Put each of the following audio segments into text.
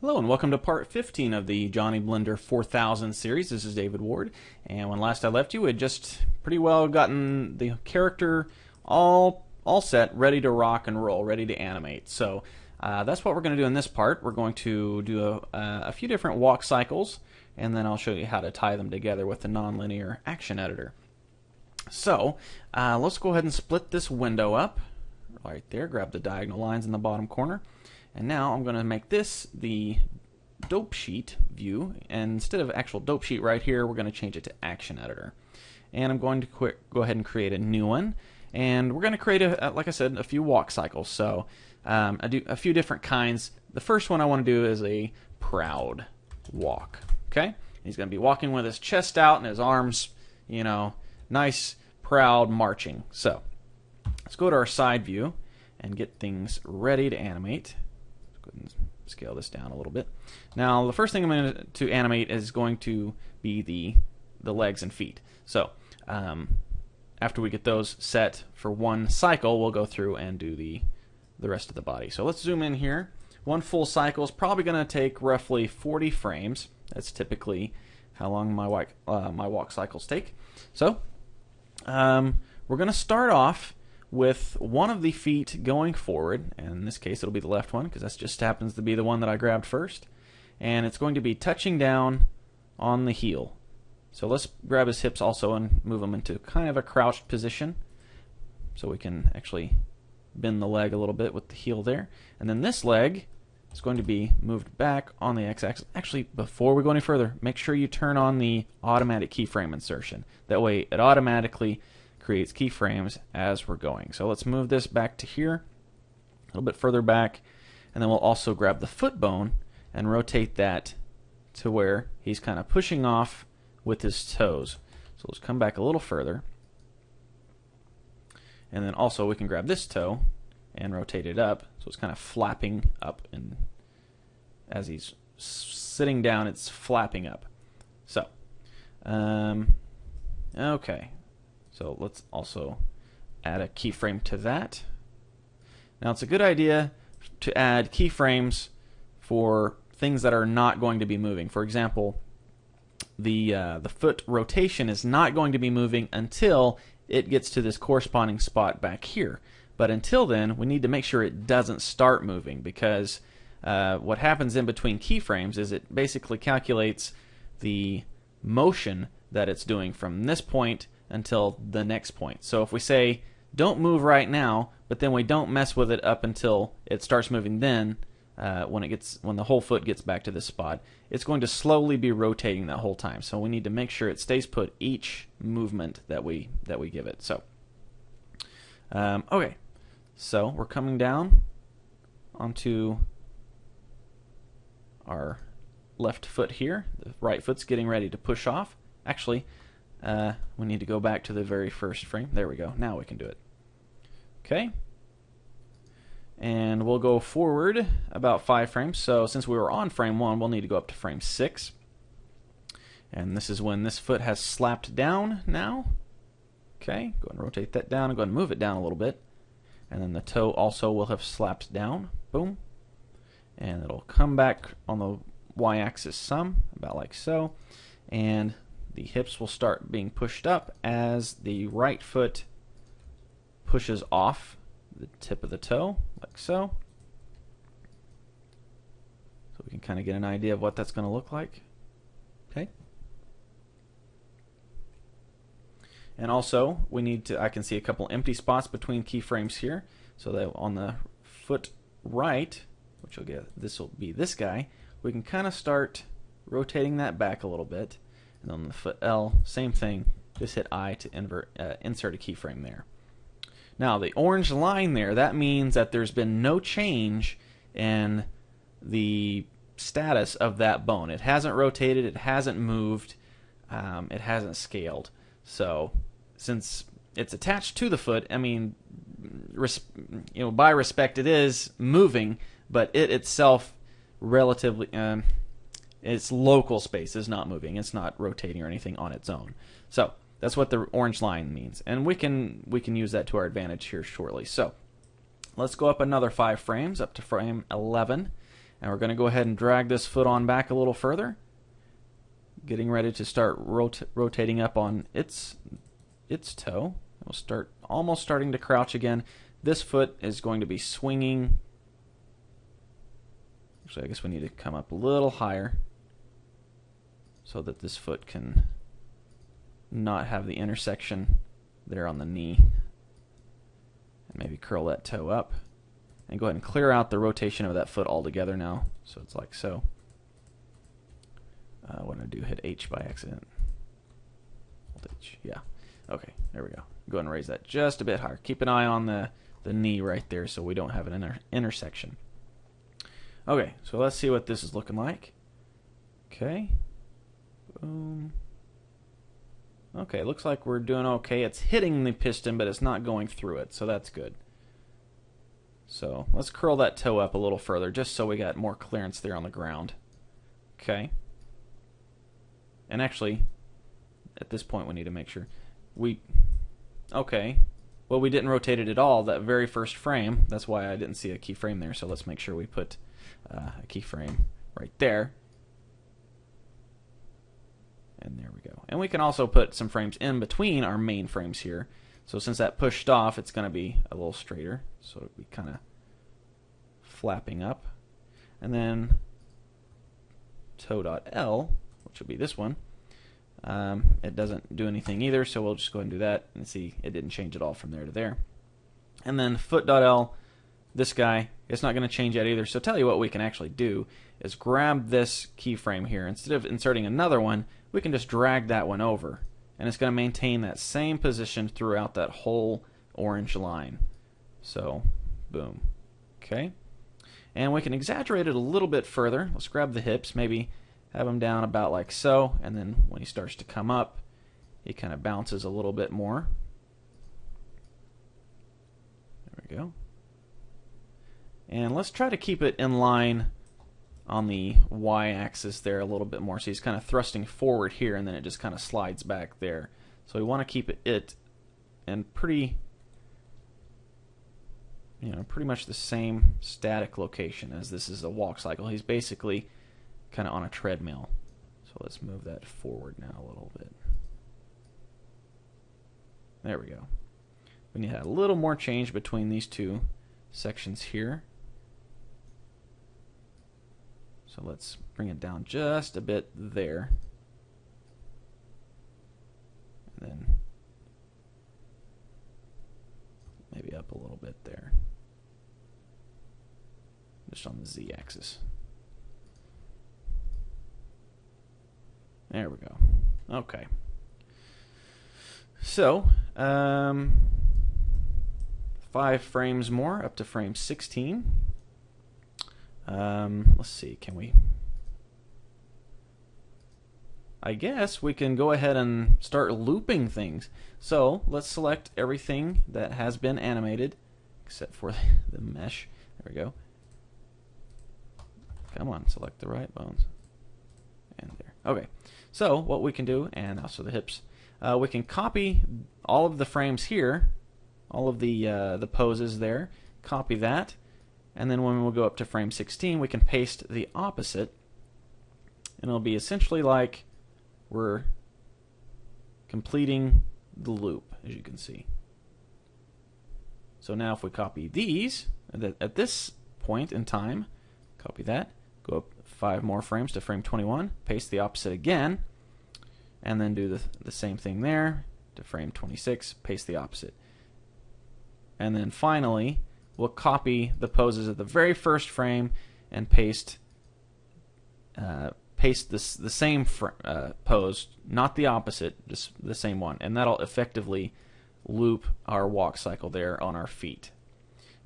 Hello and welcome to part 15 of the Johnny Blender 4000 series. This is David Ward, and when last I left you, we had just pretty well gotten the character all set, ready to rock and roll, ready to animate. So that's what we're going to do in this part. We're going to do a few different walk cycles, and then I'll show you how to tie them together with the nonlinear action editor. So let's go ahead and split this window up right there. Grab the diagonal lines in the bottom corner. And now I'm going to make this the dope sheet view, and instead of actual dope sheet right here, we're going to change it to action editor. And I'm going to go ahead and create a new one, and we're going to create, like I said, a few walk cycles. So I do a few different kinds. The first one I want to do is a proud walk. Okay, he's going to be walking with his chest out and his arms, you know, nice, proud marching. So let's go to our side view and get things ready to animate. Go ahead and scale this down a little bit. Now, the first thing I'm going to animate is going to be the legs and feet. So, after we get those set for one cycle, we'll go through and do the rest of the body. So let's zoom in here. One full cycle is probably going to take roughly 40 frames. That's typically how long my walk cycles take. So, we're going to start off with one of the feet going forward, and in this case it'll be the left one because that just happens to be the one that I grabbed first, and it's going to be touching down on the heel. So let's grab his hips also and move them into kind of a crouched position so we can actually bend the leg a little bit with the heel there. And then this leg is going to be moved back on the x-axis. Actually, before we go any further, make sure you turn on the automatic keyframe insertion. That way it automatically creates keyframes as we're going. So let's move this back to here, a little bit further back, and then we'll also grab the foot bone and rotate that to where he's kind of pushing off with his toes. So let's come back a little further, and then also we can grab this toe and rotate it up so it's kind of flapping up, and as he's sitting down it's flapping up. So okay. So let's also add a keyframe to that. Now it's a good idea to add keyframes for things that are not going to be moving. For example, the foot rotation is not going to be moving until it gets to this corresponding spot back here. But until then, we need to make sure it doesn't start moving, because what happens in between keyframes is it basically calculates the motion that it's doing from this point until the next point. So if we say don't move right now, but then we don't mess with it up until it starts moving, then when the whole foot gets back to this spot, it's going to slowly be rotating that whole time. So we need to make sure it stays put each movement that we give it. So okay, so we're coming down onto our left foot here. The right foot's getting ready to push off. Actually, we need to go back to the very first frame. There we go. Now we can do it. Okay. And we'll go forward about 5 frames. So since we were on frame 1, we'll need to go up to frame 6. And this is when this foot has slapped down now. Okay. Go ahead and rotate that down and go ahead and move it down a little bit. And then the toe also will have slapped down. Boom. And it'll come back on the y-axis some, about like so. And the hips will start being pushed up as the right foot pushes off the tip of the toe, like so. So we can kind of get an idea of what that's going to look like. Okay. And also, we need to, I can see a couple empty spots between keyframes here, so that on the foot right, which will get, this will be this guy, we can kind of start rotating that back a little bit. And on the foot L, same thing, just hit I to insert a keyframe there. Now the orange line there, that means that there's been no change in the status of that bone. It hasn't rotated, it hasn't moved, it hasn't scaled. So since it's attached to the foot, I mean, by respect it is moving, but it itself relatively its local space is not moving. It's not rotating or anything on its own. So that's what the orange line means, and we can use that to our advantage here shortly. So let's go up another 5 frames, up to frame 11, And we're going to go ahead and drag this foot on back a little further, getting ready to start rotating up on its toe. We'll start almost starting to crouch again. This foot is going to be swinging. Actually, I guess we need to come up a little higher so that this foot can not have the intersection there on the knee. And maybe curl that toe up. And go ahead and clear out the rotation of that foot altogether now. So it's like so. What did I do? Hit H by accident. Hold H. Yeah. Okay, there we go. Go ahead and raise that just a bit higher. Keep an eye on the knee right there so we don't have an intersection. Okay, so let's see what this is looking like. Okay. Boom. Okay, looks like we're doing okay. It's hitting the piston, but it's not going through it, so that's good. So let's curl that toe up a little further just so we got more clearance there on the ground. Okay. And actually, at this point we need to make sure okay. Well, we didn't rotate it at all that very first frame. That's why I didn't see a keyframe there, so let's make sure we put a keyframe right there. And there we go. And we can also put some frames in between our main frames here. So since that pushed off, it's going to be a little straighter. So it'll be kind of flapping up. And then toe.L, which will be this one, it doesn't do anything either, so we'll just go ahead and do that. And see, it didn't change at all from there to there. And then foot.L, this guy, it's not going to change yet either. So tell you what we can actually do is grab this keyframe here. Instead of inserting another one, we can just drag that one over. And it's going to maintain that same position throughout that whole orange line. So, boom. Okay. And we can exaggerate it a little bit further. Let's grab the hips, maybe have them down about like so. And then when he starts to come up, he kind of bounces a little bit more. There we go. And let's try to keep it in line on the y-axis there a little bit more. So he's kind of thrusting forward here, and then it just kind of slides back there. So we want to keep it in pretty much the same static location as this is a walk cycle. He's basically kind of on a treadmill. So let's move that forward now a little bit. There we go. We need to have a little more change between these two sections here. So let's bring it down just a bit there. And then maybe up a little bit there. Just on the z-axis. There we go. Okay. So, 5 frames more up to frame 16. Let's see, can we... I guess we can go ahead and start looping things. So, let's select everything that has been animated, except for the mesh. There we go. Come on, select the right bones. And there. Okay, so what we can do, and also the hips, we can copy all of the frames here, all of the poses there, copy that, and then when we'll go up to frame 16, we can paste the opposite, and it'll be essentially like we're completing the loop, as you can see. So now if we copy these, at this point in time, copy that, go up 5 more frames to frame 21, paste the opposite again, and then do the same thing there to frame 26, paste the opposite. And then finally, we'll copy the poses at the very first frame and paste the same pose, not the opposite, just the same one. And that'll effectively loop our walk cycle there on our feet.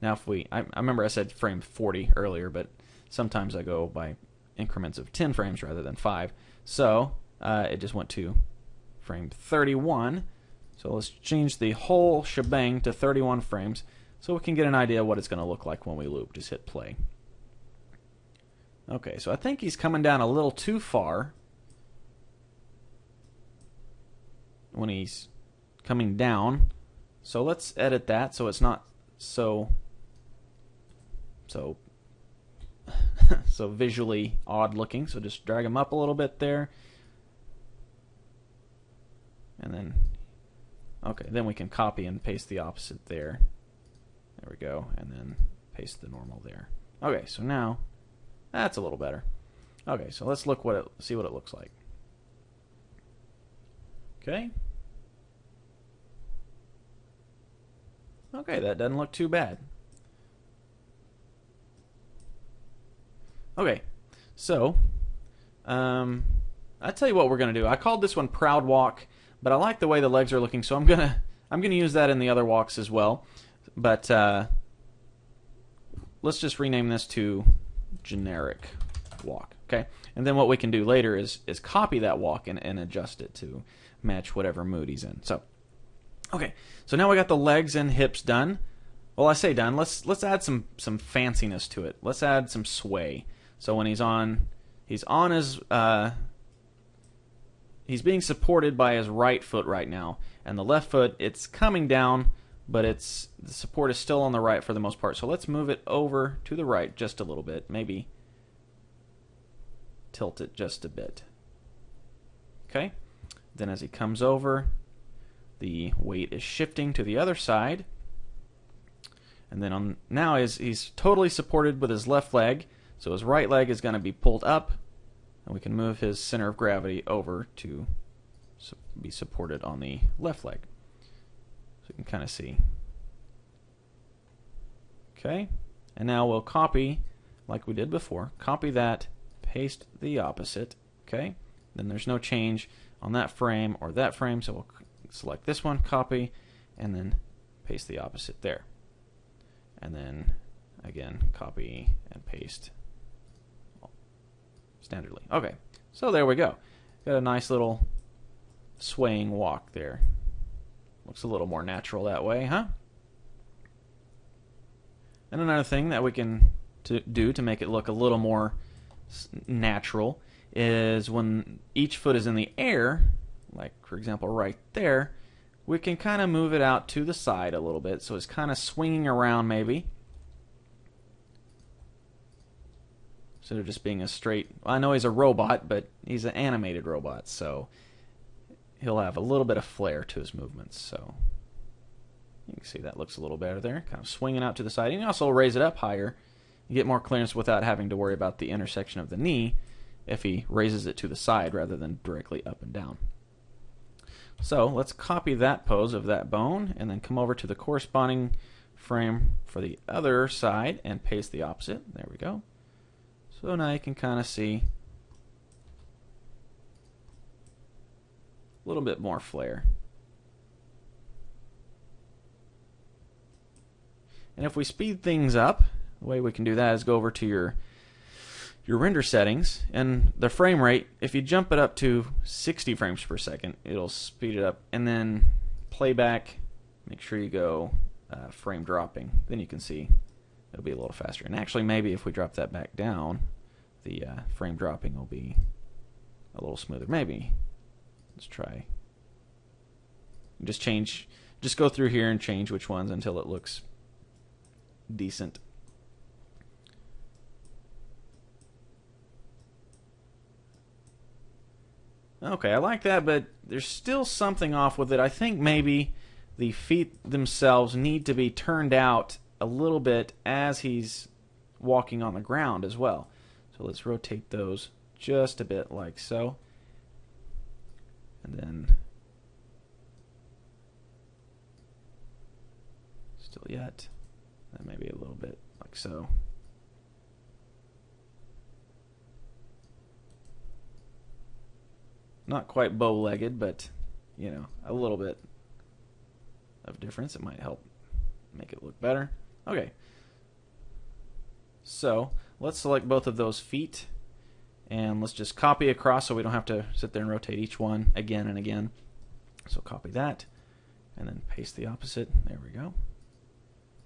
Now if I remember I said frame 40 earlier, but sometimes I go by increments of 10 frames rather than 5. So it just went to frame 31. So let's change the whole shebang to 31 frames so we can get an idea of what it's going to look like when we loop. Just hit play. Okay, so I think he's coming down a little too far when he's coming down. So let's edit that so it's not so so visually odd looking. So just drag them up a little bit there. And then, okay, then we can copy and paste the opposite there. There we go. And then paste the normal there. Okay, so now that's a little better. Okay, so let's look see what it looks like. Okay. Okay, that doesn't look too bad. Okay, so I tell you what we're gonna do. I called this one Proud Walk, but I like the way the legs are looking, so I'm gonna use that in the other walks as well. But let's just rename this to Generic Walk. Okay, and then what we can do later is copy that walk and adjust it to match whatever mood he's in. So, okay, so now we got the legs and hips done. Well, I say done. Let's add some fanciness to it. Let's add some sway. So when he's on his he's being supported by his right foot right now, and the left foot, it's coming down, but the support is still on the right for the most part. So let's move it over to the right just a little bit, maybe tilt it just a bit. Okay. Then as he comes over, the weight is shifting to the other side. And then now he's totally supported with his left leg, so his right leg is going to be pulled up, and we can move his center of gravity over to be supported on the left leg. So you can kind of see. Okay, and now we'll copy, like we did before, copy that, paste the opposite. Okay, then there's no change on that frame or that frame, so we'll select this one, copy, and then paste the opposite there. And then again, copy and paste standardly. Okay, so there we go. Got a nice little swaying walk there. Looks a little more natural that way, huh? And another thing that we can do to make it look a little more natural is when each foot is in the air, like for example right there, we can kind of move it out to the side a little bit, so it's kind of swinging around maybe. Instead of just being a straight, well, I know he's a robot, but he's an animated robot, so he'll have a little bit of flair to his movements. So you can see that looks a little better there, kind of swinging out to the side. You can also raise it up higher. You get more clearance without having to worry about the intersection of the knee if he raises it to the side rather than directly up and down. So let's copy that pose of that bone and then come over to the corresponding frame for the other side and paste the opposite. There we go. So now you can kind of see a little bit more flair. And if we speed things up, the way we can do that is go over to your render settings, and the frame rate, if you jump it up to 60 frames per second, it'll speed it up, and then playback, make sure you go frame dropping. Then you can see it'll be a little faster. And actually, maybe if we drop that back down, the frame dropping will be a little smoother. Maybe. Let's try. Just go through here and change which ones until it looks decent. Okay, I like that, but there's still something off with it. I think maybe the feet themselves need to be turned out a little bit as he's walking on the ground as well. So let's rotate those just a bit like so. And then still yet. And maybe a little bit like so. Not quite bow-legged, but, you know, a little bit of difference. It might help make it look better. Okay. So, let's select both of those feet, and let's just copy across so we don't have to sit there and rotate each one again and again. So copy that, and then paste the opposite. There we go.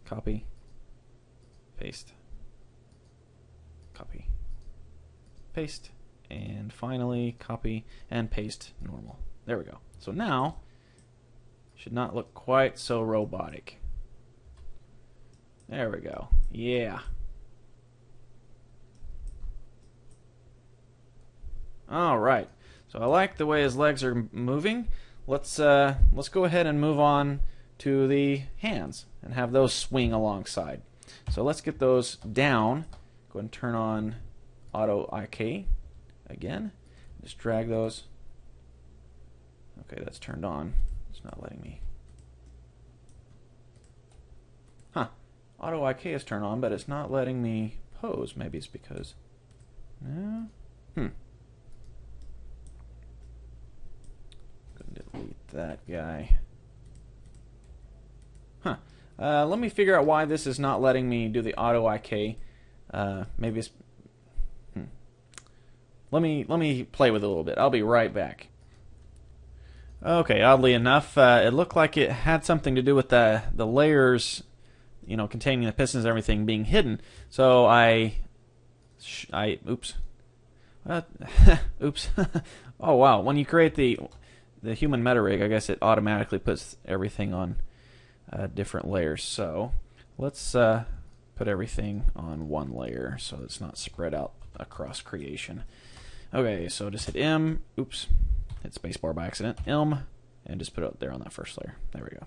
Copy, paste, copy, paste. And finally, copy and paste normal. There we go. So now, should not look quite so robotic. There we go. Yeah. All right. So I like the way his legs are moving. Let's go ahead and move on to the hands and have those swing alongside. So let's get those down. Go ahead and turn on Auto IK again. Just drag those. Okay, that's turned on. It's not letting me. Huh. Auto IK is turned on, but it's not letting me pose. Maybe it's because. No. Delete that guy. Huh. Let me figure out why this is not letting me do the Auto IK. Maybe it's. Let me play with it a little bit. I'll be right back. Okay, oddly enough, it looked like it had something to do with the layers, containing the pistons and everything being hidden. So oops. Oops. Oh wow! When you create the human meta rig, I guess it automatically puts everything on different layers. So let's put everything on one layer so it's not spread out across creation. Okay, so just hit M. Oops. Hit spacebar by accident. M, and just put it there on that first layer. There we go.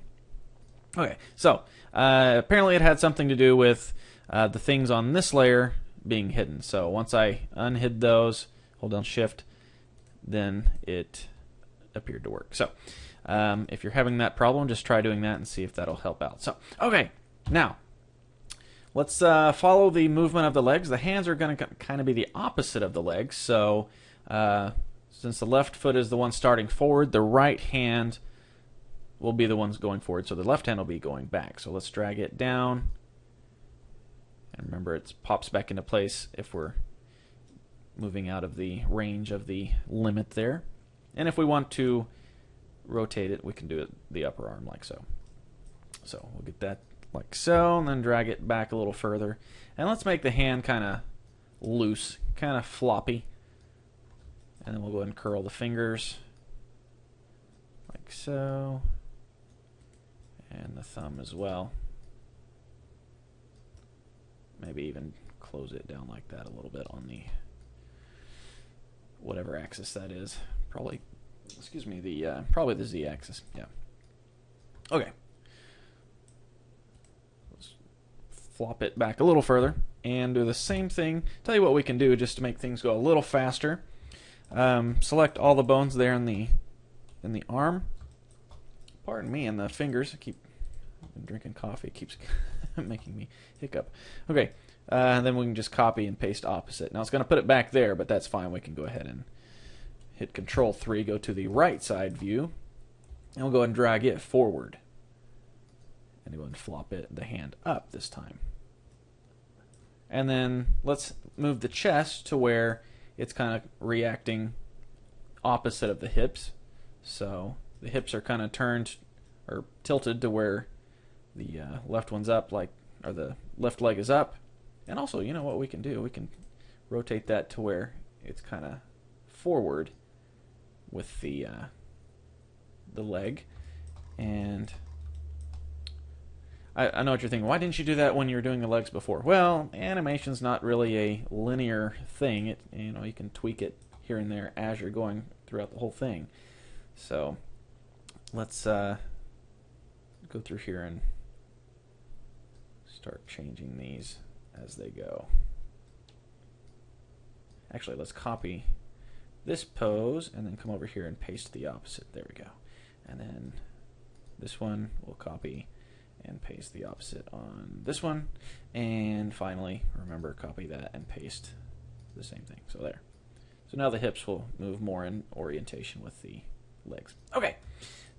Okay, so apparently it had something to do with the things on this layer being hidden. So once I unhid those, hold down Shift, then it appeared to work. So if you're having that problem, just try doing that and see if that'll help out. So okay, now let's follow the movement of the legs. The hands are going to kind of be the opposite of the legs. So since the left foot is the one starting forward, the right hand will be the ones going forward. So the left hand will be going back. So let's drag it down. And remember, it pops back into place if we're moving out of the range of the limit there. And if we want to rotate it, we can do it the upper arm like so. So we'll get that like so, and then drag it back a little further. And let's make the hand kind of loose, kind of floppy. And then we'll go ahead and curl the fingers like so. And the thumb as well. Maybe even close it down like that a little bit on the whatever axis that is. Probably, excuse me, probably the Z axis. Yeah. Okay. Let's flop it back a little further and do the same thing. Tell you what we can do just to make things go a little faster. Select all the bones there in the arm. Pardon me, and the fingers. I've been drinking coffee. It keeps making me hiccup. Okay, and then we can just copy and paste opposite. Now it's going to put it back there, but that's fine. We can go ahead and hit Control-3, go to the right side view, and we'll go ahead and drag it forward. And go ahead and flop the hand up this time. And then let's move the chest to where it's kind of reacting opposite of the hips. So the hips are kind of turned or tilted to where the left one's up, or the left leg is up. And also, you know what we can do? We can rotate that to where it's kind of forward with the leg. And I know what you're thinking. Why didn't you do that when you were doing the legs before? Well, animation's not really a linear thing. You can tweak it here and there as you're going throughout the whole thing. So let's go through here and start changing these as they go. Actually, let's copy this pose and then come over here and paste the opposite. There we go. And then this one we'll copy and paste the opposite on this one. And finally, remember, copy that and paste the same thing. So there. So now the hips will move more in orientation with the legs. Okay.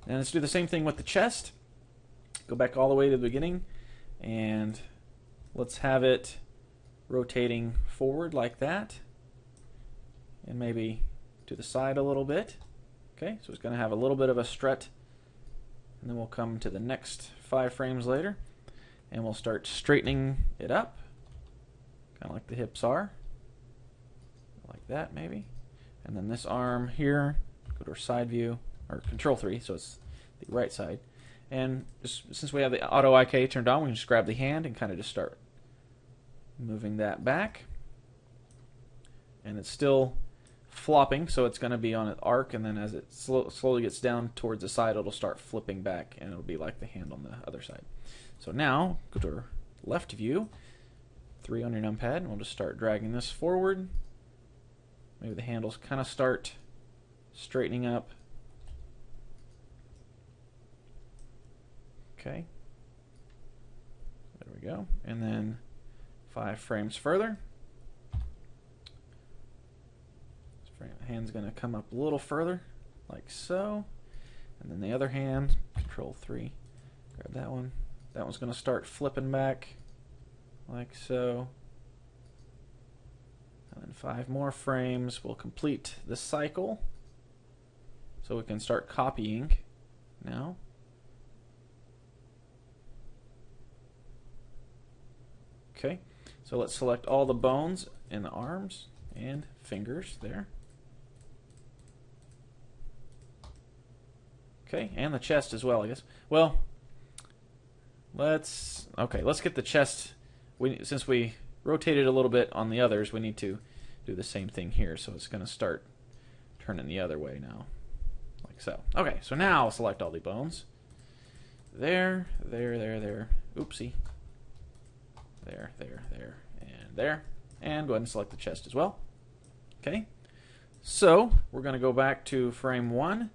Now let's do the same thing with the chest. Go back all the way to the beginning and let's have it rotating forward like that. And maybe to the side a little bit. Okay, so it's going to have a little bit of a strut. And then we'll come to the next 5 frames later and we'll start straightening it up, kind of like the hips are, like that maybe. And then this arm here, go to our side view, or Control-3, so it's the right side. And just, since we have the Auto IK turned on, we can just grab the hand and kind of just start moving that back. And it's still flopping, so it's going to be on an arc, and then as it slowly gets down towards the side, it'll start flipping back, and it'll be like the hand on the other side. So now, go to our left view, 3 on your numpad, and we'll just start dragging this forward. Maybe the handles kind of start straightening up. Okay. There we go. And then 5 frames further. Hand's going to come up a little further, like so. And then the other hand, Control 3, grab that one. That one's going to start flipping back, like so. And then 5 more frames will complete the cycle. So we can start copying now. Okay, so let's select all the bones in the arms and fingers there. Okay, and the chest as well, I guess. Well, let's get the chest. Since we rotated a little bit on the others, we need to do the same thing here. So it's going to start turning the other way now, like so. Okay, so now I'll select all the bones. There. Oopsie. There, and there. And go ahead and select the chest as well. Okay, so we're going to go back to frame 1.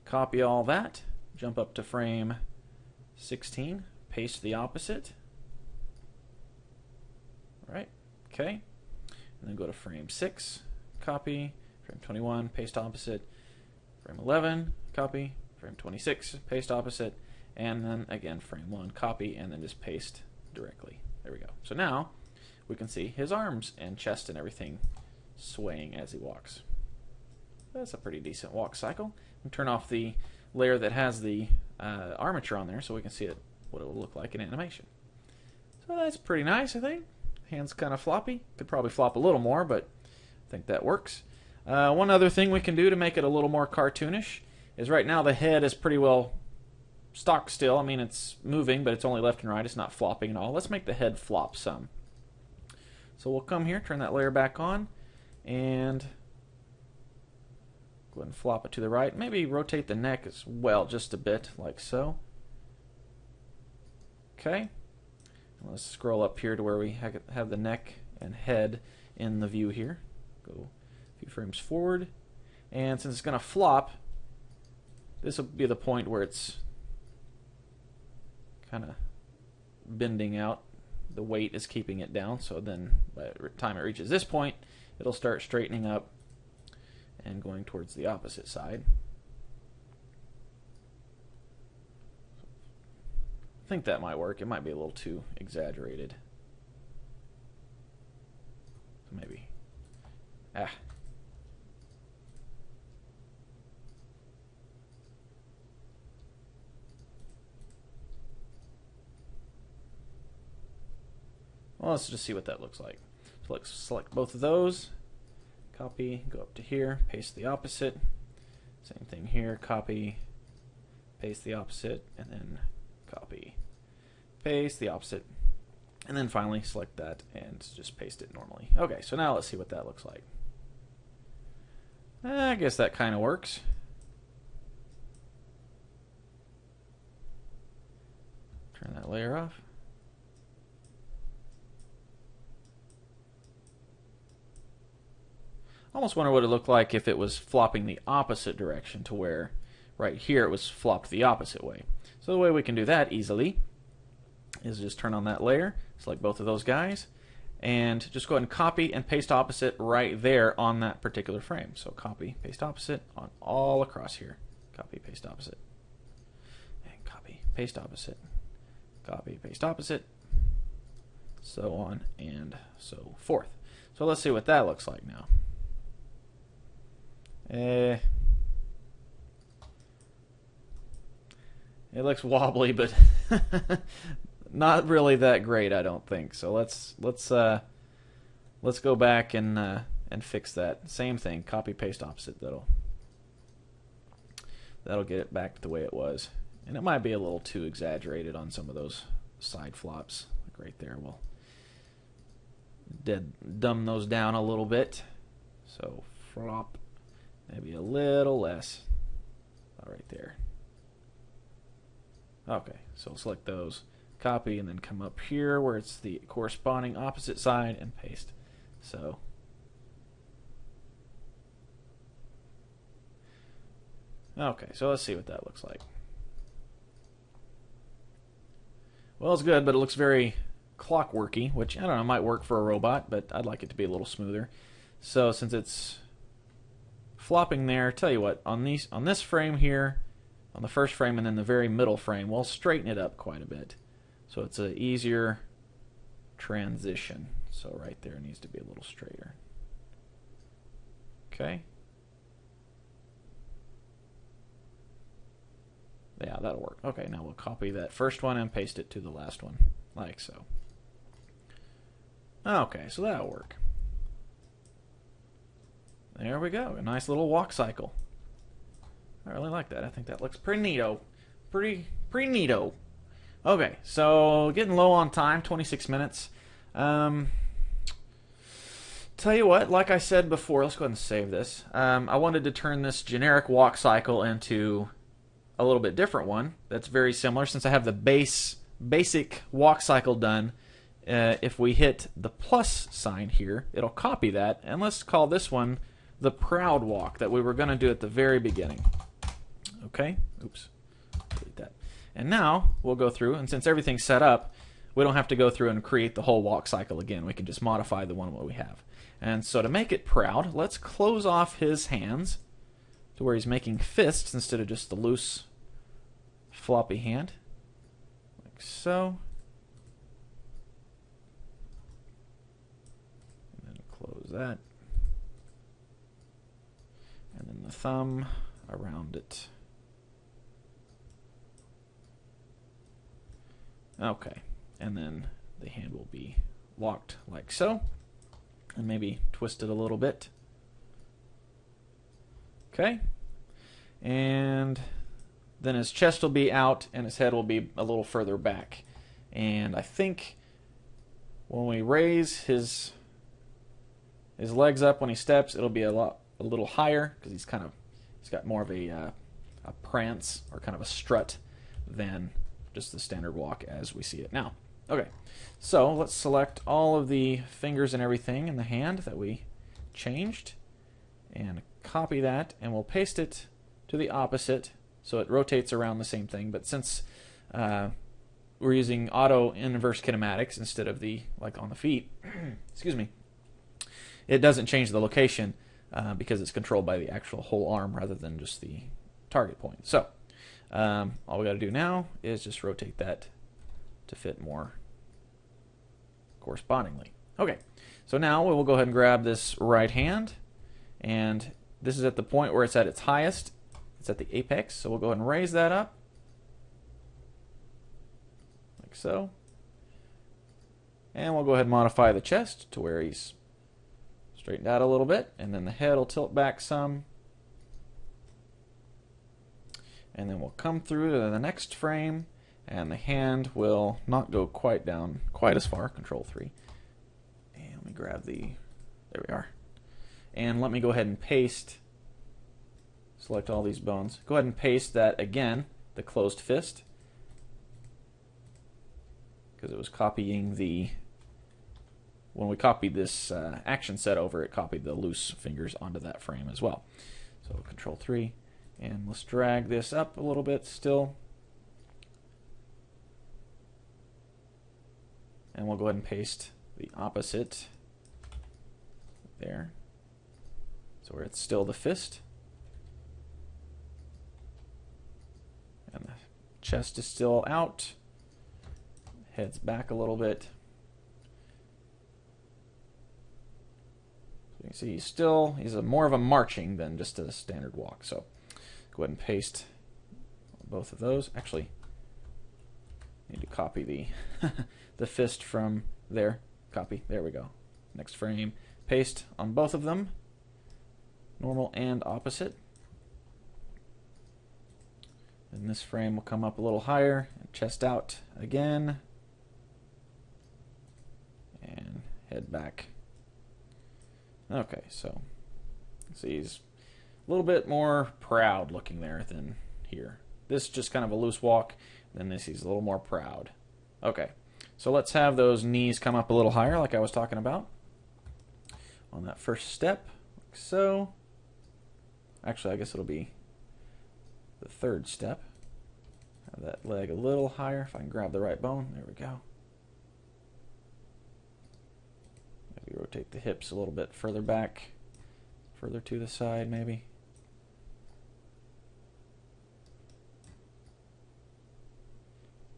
Copy all that, jump up to frame 16, paste the opposite. Right, okay. And then go to frame 6, copy, frame 21, paste opposite, frame 11, copy, frame 26, paste opposite, and then again frame 1, copy, and then just paste directly. There we go. So now we can see his arms and chest and everything swaying as he walks. That's a pretty decent walk cycle. And turn off the layer that has the armature on there so we can see what it will look like in animation. So that's pretty nice, I think. Hand's kind of floppy. Could probably flop a little more, but I think that works. One other thing we can do to make it a little more cartoonish is right now the head is pretty well stock still. I mean, it's moving, but it's only left and right. It's not flopping at all. Let's make the head flop some. So we'll come here, turn that layer back on, and go ahead and flop it to the right. Maybe rotate the neck as well, just a bit, like so. Okay. And let's scroll up here to where we have the neck and head in the view here. Go a few frames forward. And since it's going to flop, this will be the point where it's kind of bending out. The weight is keeping it down, so then by the time it reaches this point, it'll start straightening up and going towards the opposite side. I think that might work. It might be a little too exaggerated. Maybe. Well, let's just see what that looks like. So let's select both of those. Copy, go up to here, paste the opposite. Same thing here, copy, paste the opposite, and then copy, paste the opposite. And then finally select that and just paste it normally. Okay, so now let's see what that looks like. I guess that kind of works. Turn that layer off. I almost wonder what it looked like if it was flopping the opposite direction, to where right here it was flopped the opposite way. So the way we can do that easily is just turn on that layer, select both of those guys, and just go ahead and copy and paste opposite right there on that particular frame. So copy, paste opposite on all across here. Copy, paste opposite. And copy, paste opposite. Copy, paste opposite. So on and so forth. So let's see what that looks like now. It looks wobbly, but not really that great, I don't think. So let's go back and fix that. Same thing, copy paste opposite. That'll get it back to the way it was. And it might be a little too exaggerated on some of those side flops, like right there. We'll dumb those down a little bit. So flop Maybe a little less. About right there. Okay, so select those, copy, and then come up here where it's the corresponding opposite side and paste. So okay, so let's see what that looks like. Well, it's good, but it looks very clockworky, which, I don't know, might work for a robot, but I'd like it to be a little smoother. So since it's flopping there, tell you what, on this frame here, on the first frame and then the very middle frame, we'll straighten it up quite a bit. So it's an easier transition. So right there needs to be a little straighter. Okay. Yeah, that'll work. Okay, now we'll copy that first one and paste it to the last one, like so. Okay, so that'll work. There we go, a nice little walk cycle. I really like that. I think that looks pretty neato. Pretty neato. Okay, so getting low on time, 26 minutes. Tell you what, like I said before, let's go ahead and save this. I wanted to turn this generic walk cycle into a little bit different one that's very similar. Since I have the basic walk cycle done, if we hit the plus sign here, it'll copy that, and let's call this one the proud walk that we were going to do at the very beginning. Okay, oops, delete that. And now we'll go through, and since everything's set up, we don't have to go through and create the whole walk cycle again. We can just modify the one that we have. And so to make it proud, let's close off his hands to where he's making fists instead of just the loose floppy hand, like so. And then close that. And then the thumb around it. Okay, and then the hand will be locked like so, and maybe twist it a little bit. Okay, and then his chest will be out and his head will be a little further back. And I think when we raise his legs up when he steps, it'll be a little higher because he's got more of a prance or kind of a strut than just the standard walk as we see it now. Okay, so let's select all of the fingers and everything in the hand that we changed and copy that, and we'll paste it to the opposite so it rotates around the same thing. But since we're using auto inverse kinematics instead of the like on the feet, excuse me, it doesn't change the location because it's controlled by the actual whole arm rather than just the target point. So all we got to do now is just rotate that to fit more correspondingly. Okay, so now we will go ahead and grab this right hand, and this is at the point where it's at its highest. It's at the apex, so we'll go ahead and raise that up like so. And we'll go ahead and modify the chest to where he's straightened out a little bit, and then the head will tilt back some. And then we'll come through to the next frame, and the hand will not go quite down quite as far. Control 3. And let me grab the, there we are. And let me go ahead and paste, select all these bones. Go ahead and paste that again, the closed fist, because it was copying the, when we copied this action set over, it copied the loose fingers onto that frame as well. So Control 3. And let's drag this up a little bit still. And we'll go ahead and paste the opposite there. So where it's still the fist. And the chest is still out. Head's back a little bit. So you can see he's more of a marching than just a standard walk. So go ahead and paste both of those. Actually, I need to copy the the fist from there. Copy. There we go. Next frame. Paste on both of them. Normal and opposite. And this frame will come up a little higher. And chest out again. And head back. Okay, so see he's little bit more proud looking there than here. This is just kind of a loose walk, then this is a little more proud. Okay, so let's have those knees come up a little higher like I was talking about on that first step, like so. Actually, I guess it'll be the third step. Have that leg a little higher if I can grab the right bone. There we go. Maybe rotate the hips a little bit further back, further to the side maybe.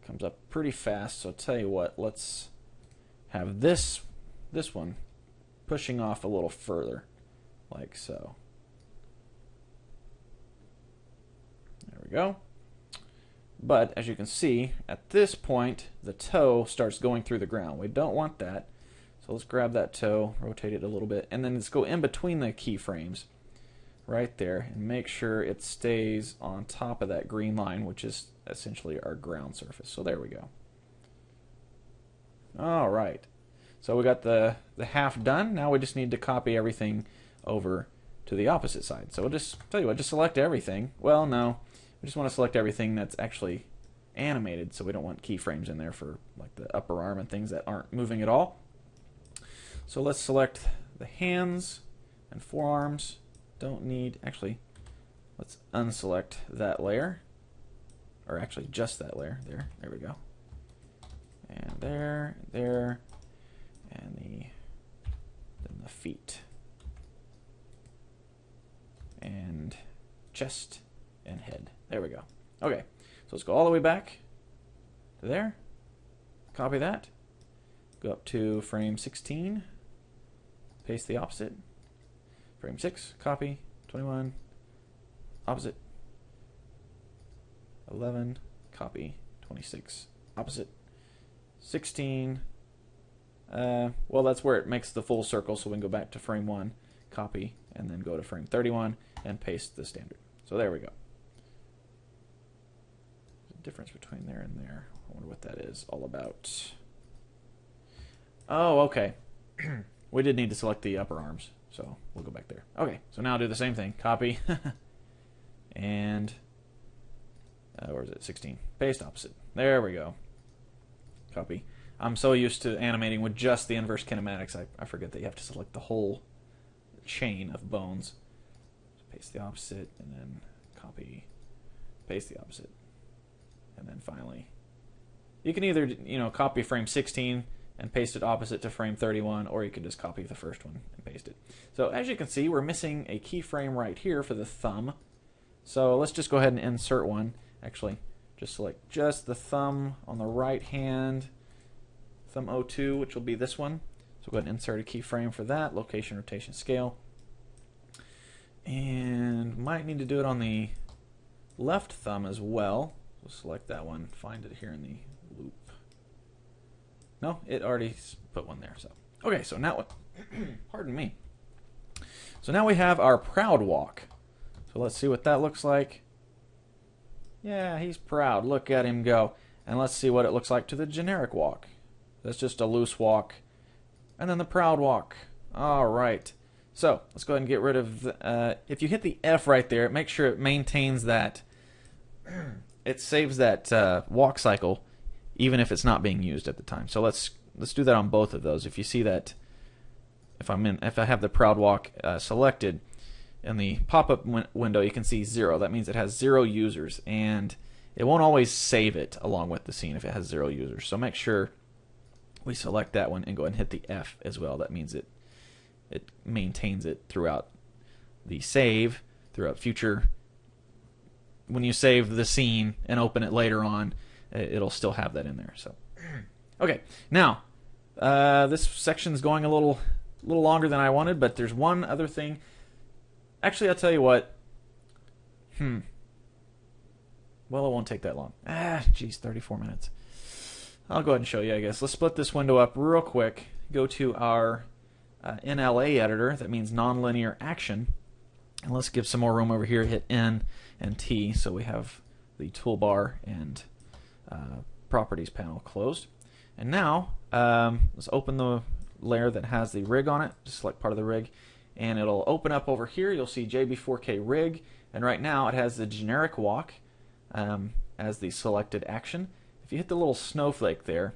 Comes up pretty fast, so I'll tell you what, let's have this one pushing off a little further, like so. There we go. But as you can see, at this point, the toe starts going through the ground. We don't want that. So let's grab that toe, rotate it a little bit, and then let's go in between the keyframes right there and make sure it stays on top of that green line, which is essentially our ground surface. So there we go. All right. So we got the half done. Now we just need to copy everything over to the opposite side. So we'll just tell you what, just select everything. Well, no. We just want to select everything that's actually animated, so we don't want keyframes in there for like the upper arm and things that aren't moving at all. So let's select the hands and forearms. Don't need, actually, let's unselect that layer, or actually just that layer. There we go. And there, and then the feet, and chest and head. There we go. Okay, so let's go all the way back to there. Copy that. Go up to frame 16. Paste the opposite. Frame 6. Copy. 21. Opposite. 11. Copy. 26. Opposite. 16. Well, that's where it makes the full circle, so we can go back to frame 1. Copy. And then go to frame 31 and paste the standard. So there we go. Difference between there and there. I wonder what that is all about. Oh, okay. We did need to select the upper arms, so we'll go back there. Okay, so now do the same thing. Copy. And where is it? 16. Paste opposite. There we go. Copy. I'm so used to animating with just the inverse kinematics, I forget that you have to select the whole chain of bones. So paste the opposite, and then copy. Paste the opposite. And then finally, you can either copy frame 16 and paste it opposite to frame 31, or you can just copy the first one and paste it. So as you can see, we're missing a keyframe right here for the thumb. So let's just go ahead and insert one. Actually, just select just the thumb on the right hand, thumb 02, which will be this one. So go ahead and insert a keyframe for that, location, rotation, scale. And might need to do it on the left thumb as well. We'll select that one, find it here in the loop. No, it already put one there. So okay, so now, pardon me. So now we have our proud walk. So let's see what that looks like. Yeah, he's proud. Look at him go. And let's see what it looks like to the generic walk. That's just a loose walk. And then the proud walk. All right. So let's go ahead and get rid of the, if you hit the F right there, make sure it maintains that. It saves that walk cycle, even if it's not being used at the time. So let's do that on both of those. If you see that, if I have the proud walk selected in the pop-up window, you can see 0. That means it has 0 users, and it won't always save it along with the scene if it has 0 users. So make sure we select that one and go ahead and hit the F as well. That means it maintains it throughout the save, throughout future. When you save the scene and open it later on, it'll still have that in there. So, okay, now this section's going a little longer than I wanted, but there's one other thing. Actually, I'll tell you what. Well, it won't take that long. Geez, 34 minutes. I'll go ahead and show you, I guess. Let's split this window up real quick. Go to our Nla Editor. That means nonlinear action. And let's give some more room over here. Hit N and T, so we have the toolbar and properties panel closed. And now let's open the layer that has the rig on it. Just select part of the rig, and it'll open up over here. You'll see JB4K rig, and right now it has the generic walk as the selected action. If you hit the little snowflake there,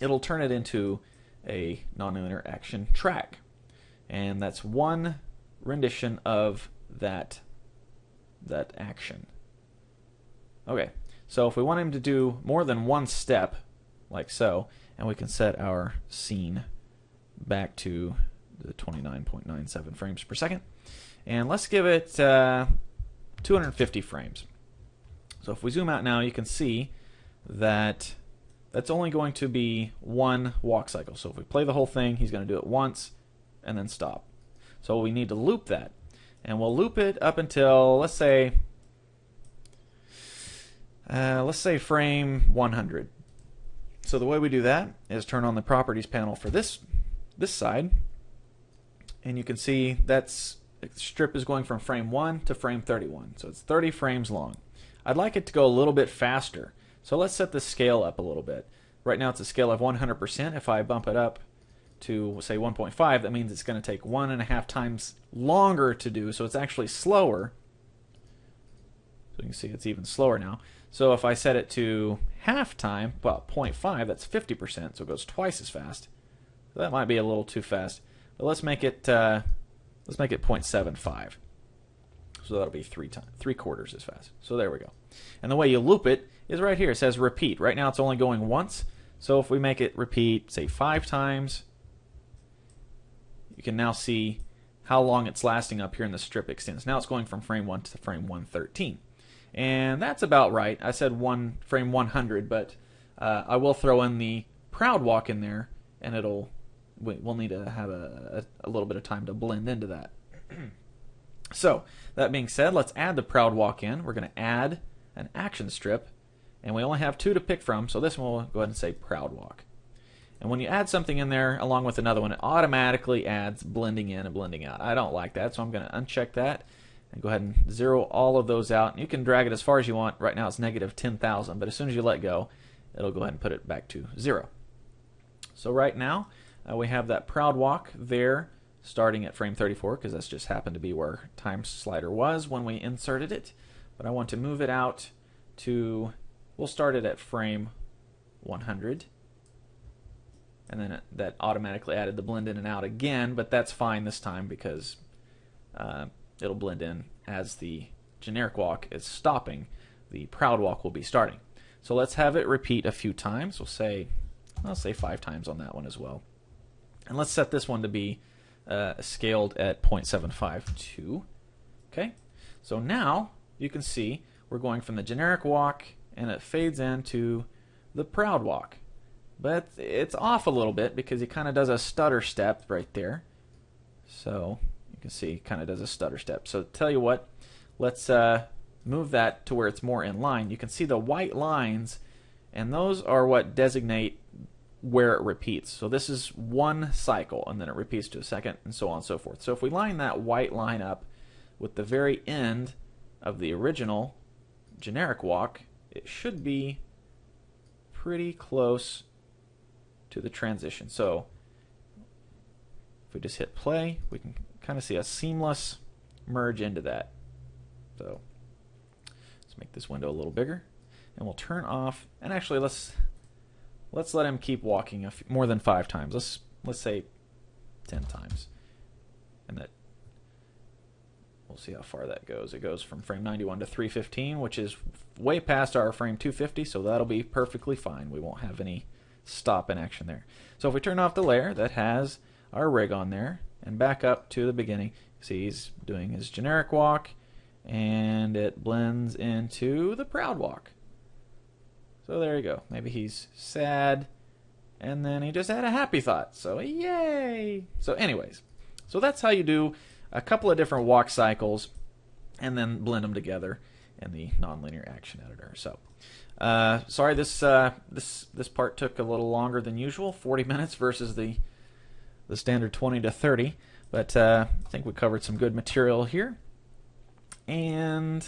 it'll turn it into a nonlinear action track, and that's one rendition of that action. Okay, so if we want him to do more than one step, like so, and we can set our scene back to the 29.97 frames per second, and let's give it 250 frames. So if we zoom out now, you can see that that's only going to be one walk cycle. So if we play the whole thing, he's going to do it once and then stop. So we need to loop that, and we'll loop it up until, let's say frame 100. So the way we do that is turn on the properties panel for this side, and you can see that's the strip is going from frame 1 to frame 31. So it's 30 frames long. I'd like it to go a little bit faster. So let's set the scale up a little bit. Right now it's a scale of 100%. If I bump it up to, say, 1.5, that means it's going to take 1.5 times longer to do, so it's actually slower. So you can see it's even slower now. So if I set it to half time, well, 0.5, that's 50%, so it goes twice as fast. So that might be a little too fast. But let's make it 0.75. So that'll be 3/4 as fast. So there we go. And the way you loop it is right here. It says repeat. Right now it's only going once. So if we make it repeat, say 5 times, you can now see how long it's lasting up here in the strip extends. Now it's going from frame 1 to frame 113. And that's about right. I said frame 100, but I will throw in the proud walk in there, and we'll need to have a little bit of time to blend into that. So that being said, let's add the proud walk in. We're going to add an action strip, and we only have 2 to pick from, so this one we'll go ahead and say proud walk. And when you add something in there along with another one, it automatically adds blending in and blending out. I don't like that, so I'm going to uncheck that and go ahead and zero all of those out. You can drag it as far as you want. Right now it's negative 10,000, but as soon as you let go, it'll go ahead and put it back to 0. So right now we have that proud walk there starting at frame 34, because that's just happened to be where time slider was when we inserted it. But I want to move it out to, we'll start it at frame 100. And then that automatically added the blend in and out again, but that's fine this time because it'll blend in as the generic walk is stopping. The proud walk will be starting. So let's have it repeat a few times. I'll say 5 times on that one as well. And let's set this one to be scaled at 0.752. Okay, so now you can see we're going from the generic walk, and it fades into the proud walk. But it's off a little bit because he kind of does a stutter step right there. So you can see he kind of does a stutter step. So tell you what, let's move that to where it's more in line. You can see the white lines, and those are what designate where it repeats. So this is one cycle, and then it repeats to a second, and so on and so forth. So if we line that white line up with the very end of the original generic walk, it should be pretty close to the transition. So if we just hit play, we can kind of see a seamless merge into that. So let's make this window a little bigger, and we'll turn off, and actually let's let him keep walking more than 5 times. Let's say 10 times, and that we'll see how far that goes. It goes from frame 91 to 315, which is way past our frame 250, so that'll be perfectly fine. We won't have any stop in action there. So if we turn off the layer that has our rig on there and back up to the beginning, see he's doing his generic walk, and it blends into the proud walk. So there you go. Maybe he's sad, and then he just had a happy thought. So yay! So anyways, so that's how you do a couple of different walk cycles and then blend them together in the nonlinear action editor. So sorry, this part took a little longer than usual, 40 minutes versus the standard 20 to 30. But I think we covered some good material here, and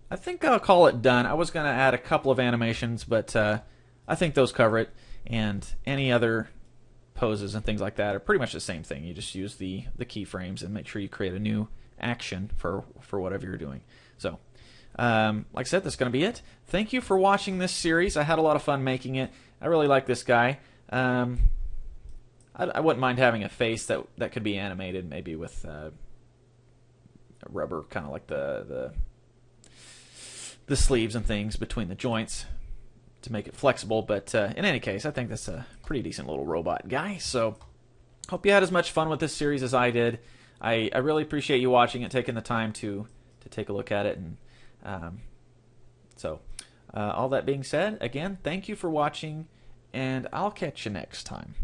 I think I'll call it done. I was going to add a couple of animations, but I think those cover it. And any other poses and things like that are pretty much the same thing. You just use the keyframes and make sure you create a new action for whatever you're doing. So, like I said, that's going to be it. Thank you for watching this series. I had a lot of fun making it. I really like this guy. I wouldn't mind having a face that could be animated, maybe with rubber, kind of like the sleeves and things between the joints to make it flexible. But in any case, I think that's a pretty decent little robot guy. So hope you had as much fun with this series as I did. I really appreciate you watching it, taking the time to take a look at it. And all that being said, again, thank you for watching, and I'll catch you next time.